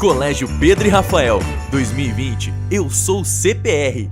Colégio Pedro e Rafael, 2020, eu sou CPR.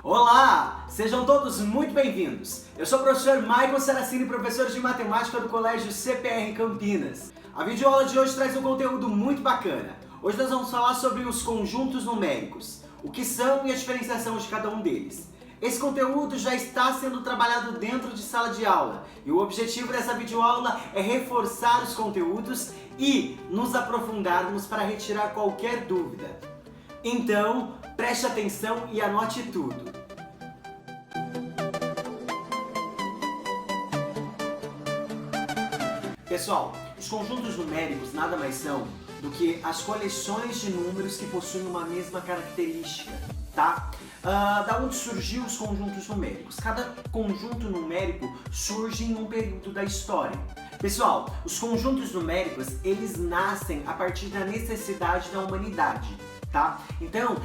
Olá! Sejam todos muito bem-vindos. Eu sou o professor Michael Saracini, professor de matemática do Colégio CPR Campinas. A videoaula de hoje traz um conteúdo muito bacana. Hoje nós vamos falar sobre os conjuntos numéricos, o que são e a diferenciação de cada um deles. Esse conteúdo já está sendo trabalhado dentro de sala de aula e o objetivo dessa videoaula é reforçar os conteúdos e nos aprofundarmos para retirar qualquer dúvida. Então, preste atenção e anote tudo. Pessoal, os conjuntos numéricos nada mais são do que as coleções de números que possuem uma mesma característica, tá? Da onde surgiu os conjuntos numéricos? Cada conjunto numérico surge em um período da história. Pessoal, os conjuntos numéricos, eles nascem a partir da necessidade da humanidade. Tá? Então,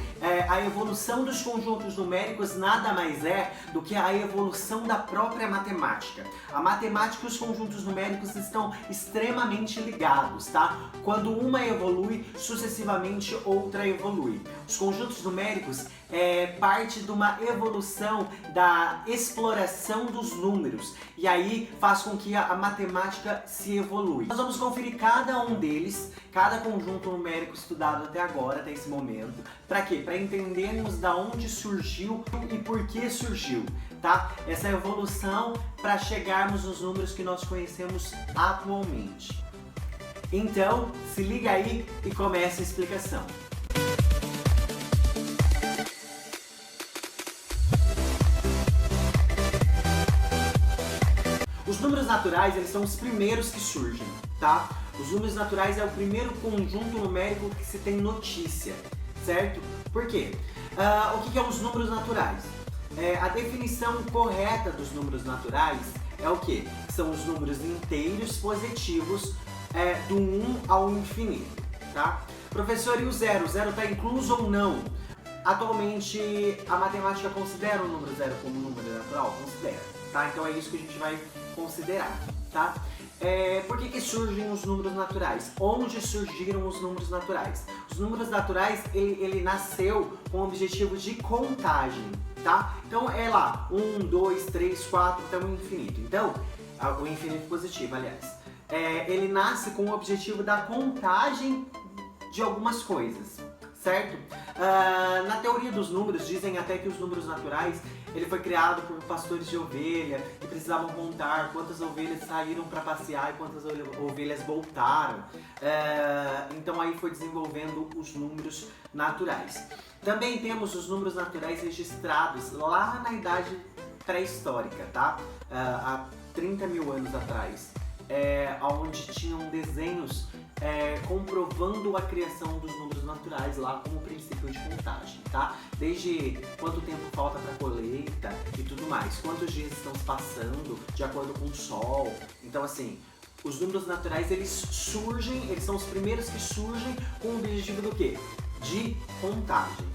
a evolução dos conjuntos numéricos nada mais é do que a evolução da própria matemática. A matemática e os conjuntos numéricos estão extremamente ligados, tá? Quando uma evolui, sucessivamente outra evolui. Os conjuntos numéricos é parte de uma evolução da exploração dos números e aí faz com que a matemática se evolui. Nós vamos conferir cada um deles, cada conjunto numérico estudado até agora, até esse momento. Para quê? Para entendermos da onde surgiu e por que surgiu, tá? Essa evolução para chegarmos nos números que nós conhecemos atualmente. Então, se liga aí e começa a explicação. Os números naturais, eles são os primeiros que surgem, tá? Os números naturais é o primeiro conjunto numérico que se tem notícia, certo? Por quê? O que são os números naturais? A definição correta dos números naturais é o quê? São os números inteiros positivos do 1 ao infinito, tá? Professor, e o zero? O zero está incluso ou não? Atualmente, a matemática considera o número zero como número natural? Considera, tá? Então é isso que a gente vai considerar, tá? Por que surgem os números naturais? Onde surgiram os números naturais? Os números naturais, ele nasceu com o objetivo de contagem, tá? Então é lá, 1, 2, 3, 4, até o infinito. Então, o infinito positivo, aliás. Ele nasce com o objetivo da contagem de algumas coisas, certo? Na teoria dos números, dizem até que os números naturais ele foi criado por pastores de ovelha que precisavam contar quantas ovelhas saíram para passear e quantas ovelhas voltaram. Então aí foi desenvolvendo os números naturais. Também temos os números naturais registrados lá na idade pré-histórica, tá? Há 30 mil anos atrás, onde tinham desenhos comprovando a criação dos números naturais lá como princípio de contagem, tá? Desde quanto tempo falta para a colheita e tudo mais, quantos dias estão se passando de acordo com o sol. Então assim, os números naturais eles são os primeiros que surgem com o objetivo do quê? De contagem.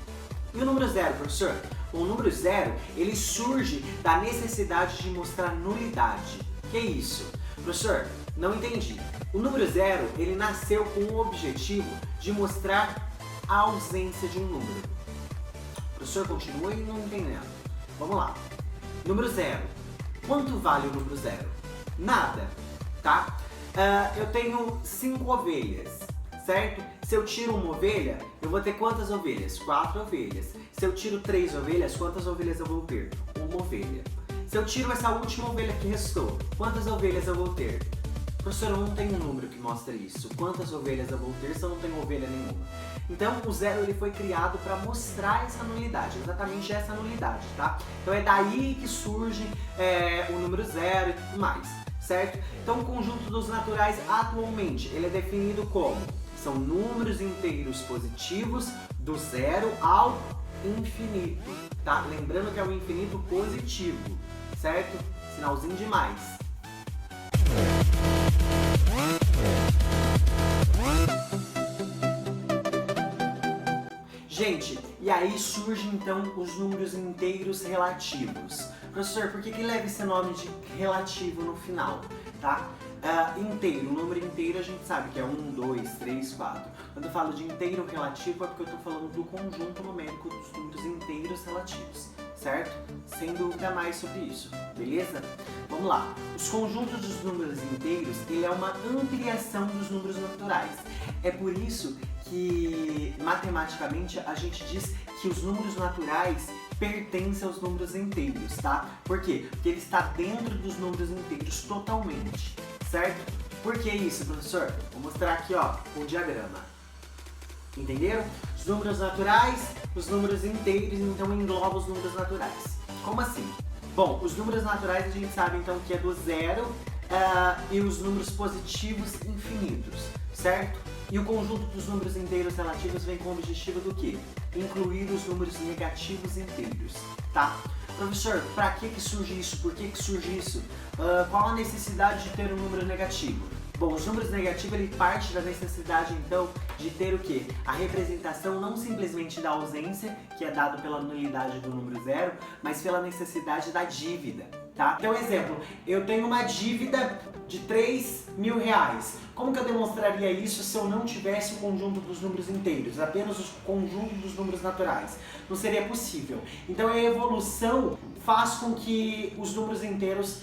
E o número zero, professor? O número zero, ele surge da necessidade de mostrar nulidade. Que é isso? Professor, não entendi. O número zero, ele nasceu com o objetivo de mostrar a ausência de um número. Professor, continue não entendendo. Vamos lá. Número zero. Quanto vale o número zero? Nada, tá? Eu tenho 5 ovelhas, certo? Se eu tiro uma ovelha, eu vou ter quantas ovelhas? 4 ovelhas. Se eu tiro 3 ovelhas, quantas ovelhas eu vou ter? 1 ovelha. Se eu tiro essa última ovelha que restou, quantas ovelhas eu vou ter? Professor, eu não tenho um número que mostre isso. Quantas ovelhas eu vou ter se eu não tenho ovelha nenhuma? Então, o zero ele foi criado para mostrar essa nulidade, exatamente essa nulidade, tá? Então é daí que surge o número zero e tudo mais, certo? Então, o conjunto dos naturais atualmente, ele é definido como? São números inteiros positivos do zero ao infinito, tá? Lembrando que é o infinito positivo, certo? Sinalzinho de mais. Gente, e aí surgem então os números inteiros relativos. Professor, por que leva esse nome de relativo no final, tá? inteiro. O número inteiro a gente sabe que é 1, 2, 3, 4. Quando eu falo de inteiro relativo é porque eu estou falando do conjunto numérico dos números inteiros relativos, certo? Sem dúvida mais sobre isso, beleza? Vamos lá. Os conjuntos dos números inteiros, ele é uma ampliação dos números naturais. É por isso que, matematicamente, a gente diz que os números naturais pertencem aos números inteiros, tá? Por quê? Porque ele está dentro dos números inteiros totalmente, certo? Por que isso, professor? Vou mostrar aqui, ó, o diagrama. Entenderam? Os números naturais, os números inteiros, então engloba os números naturais. Como assim? Bom, os números naturais a gente sabe então que é do zero e os números positivos infinitos, certo? E o conjunto dos números inteiros relativos vem com o objetivo do quê? Incluir os números negativos inteiros, tá? Professor, para que surge isso? Por que surge isso? Qual a necessidade de ter um número negativo? Bom, os números negativos, ele parte da necessidade, então, de ter o quê? A representação não simplesmente da ausência, que é dado pela nulidade do número zero, mas pela necessidade da dívida, tá? Então, exemplo, eu tenho uma dívida de R$3.000. Como que eu demonstraria isso se eu não tivesse o conjunto dos números inteiros, apenas o conjunto dos números naturais? Não seria possível. Então, a evolução faz com que os números inteiros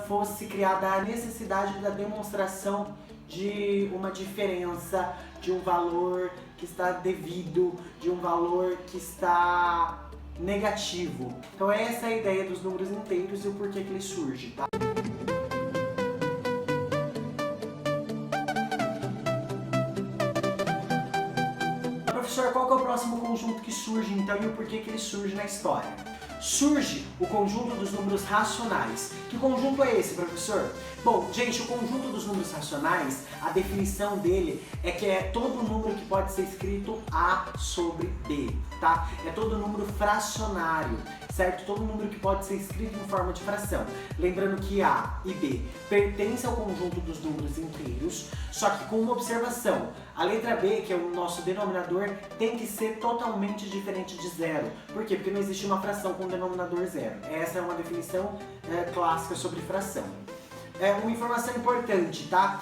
fosse criada a necessidade da demonstração de uma diferença, de um valor que está devido, de um valor que está negativo. Então essa é a ideia dos números inteiros e o porquê que ele surge, tá? Professor, qual que é o próximo conjunto que surge então e o porquê que ele surge na história? Surge o conjunto dos números racionais. Que conjunto é esse, professor? Bom, gente, o conjunto dos números racionais, a definição dele é que é todo número que pode ser escrito A sobre B, tá? É todo número fracionário, certo? Todo número que pode ser escrito em forma de fração. Lembrando que A e B pertencem ao conjunto dos números inteiros, só que com uma observação. A letra B, que é o nosso denominador, tem que ser totalmente diferente de zero. Por quê? Porque não existe uma fração com denominador zero. Essa é uma definição clássica sobre fração. Uma informação importante, tá?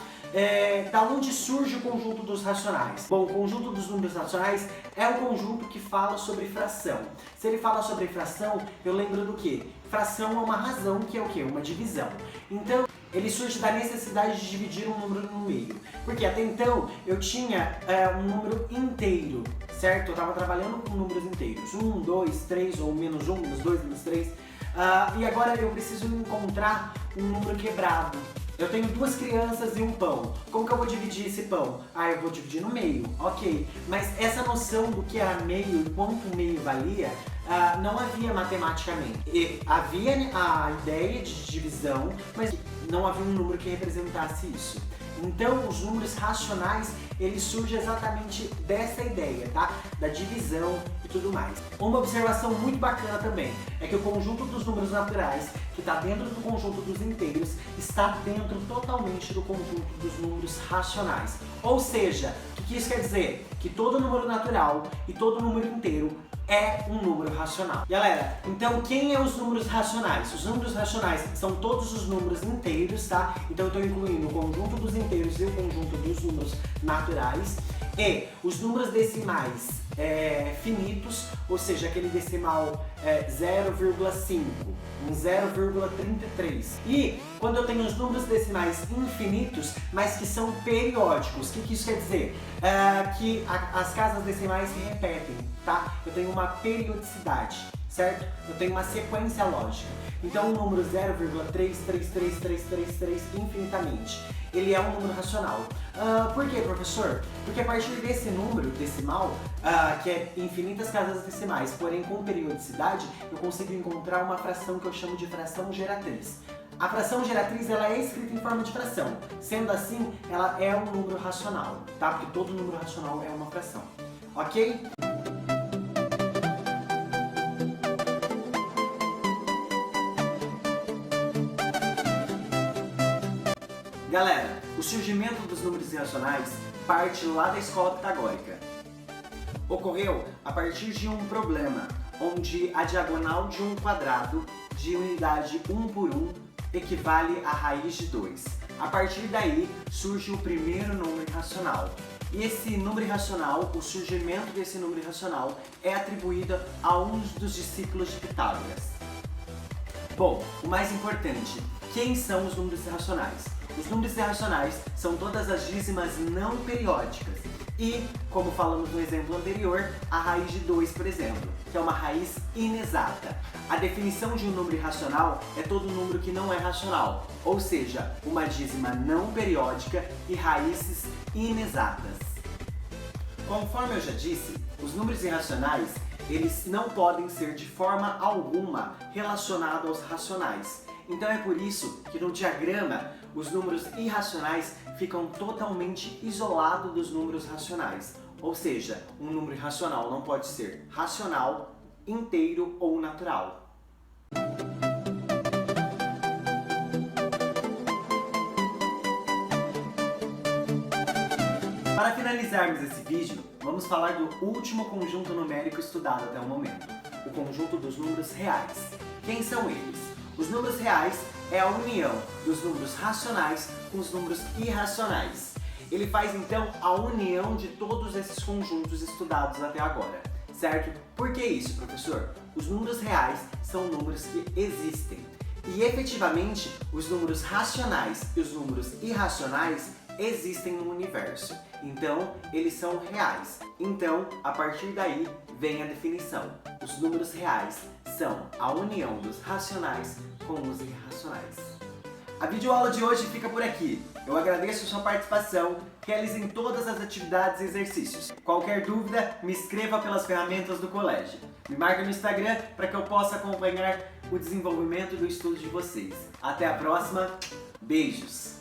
Da onde surge o conjunto dos racionais? Bom, o conjunto dos números racionais é o conjunto que fala sobre fração. Se ele fala sobre fração, eu lembro do quê? Fração é uma razão, que é o quê? Uma divisão. Então, ele surge da necessidade de dividir um número no meio. Porque até então, eu tinha um número inteiro, certo? Eu estava trabalhando com números inteiros. 1, 2, 3, ou menos 1, menos 2, menos 3. E agora eu preciso encontrar um número quebrado. Eu tenho duas crianças e um pão. Como que eu vou dividir esse pão? Eu vou dividir no meio, ok. Mas essa noção do que era meio e quanto meio valia, não havia matematicamente. E havia a ideia de divisão, mas não havia um número que representasse isso. Então, os números racionais, eles surgem exatamente dessa ideia, tá? Da divisão e tudo mais. Uma observação muito bacana também é que o conjunto dos números naturais, que está dentro do conjunto dos inteiros, está dentro totalmente do conjunto dos números racionais. Ou seja, o que isso quer dizer? Que todo número natural e todo número inteiro é um número racional. Galera, então quem é os números racionais? Os números racionais são todos os números inteiros, tá? Então eu estou incluindo o conjunto dos inteiros e o conjunto dos números naturais. E os números decimais finitos, ou seja, aquele decimal 0,5, um 0,33. E quando eu tenho os números decimais infinitos, mas que são periódicos, o que isso quer dizer? Que as casas decimais se repetem, tá? Eu tenho uma periodicidade, certo? Eu tenho uma sequência lógica. Então o número 0,33333 infinitamente, ele é um número racional. Por quê, professor? Porque a partir desse número decimal, que é infinitas casas decimais, porém com periodicidade, eu consigo encontrar uma fração que eu chamo de fração geratriz. A fração geratriz, ela é escrita em forma de fração. Sendo assim, ela é um número racional, tá? Porque todo número racional é uma fração. Ok? Galera, o surgimento dos números irracionais parte lá da escola pitagórica. Ocorreu a partir de um problema, onde a diagonal de um quadrado de unidade 1 por 1 equivale à raiz de 2. A partir daí surge o primeiro número irracional. E esse número irracional, o surgimento desse número irracional é atribuído a um dos discípulos de Pitágoras. Bom, o mais importante, quem são os números irracionais? Os números irracionais são todas as dízimas não periódicas e, como falamos no exemplo anterior, a raiz de 2, por exemplo, que é uma raiz inexata. A definição de um número irracional é todo número que não é racional, ou seja, uma dízima não periódica e raízes inexatas. Conforme eu já disse, os números irracionais, eles não podem ser de forma alguma relacionados aos racionais. Então é por isso que no diagrama os números irracionais ficam totalmente isolados dos números racionais. Ou seja, um número irracional não pode ser racional, inteiro ou natural. Para finalizarmos esse vídeo, vamos falar do último conjunto numérico estudado até o momento, o conjunto dos números reais. Quem são eles? Os números reais é a união dos números racionais com os números irracionais. Ele faz então a união de todos esses conjuntos estudados até agora, certo? Por que isso, professor? Os números reais são números que existem. E efetivamente, os números racionais e os números irracionais existem no universo. Então, eles são reais. Então, a partir daí, vem a definição. Os números reais são a união dos racionais com os irracionais. A videoaula de hoje fica por aqui. Eu agradeço a sua participação. Realizem todas as atividades e exercícios. Qualquer dúvida, me escreva pelas ferramentas do colégio. Me marque no Instagram para que eu possa acompanhar o desenvolvimento do estudo de vocês. Até a próxima. Beijos!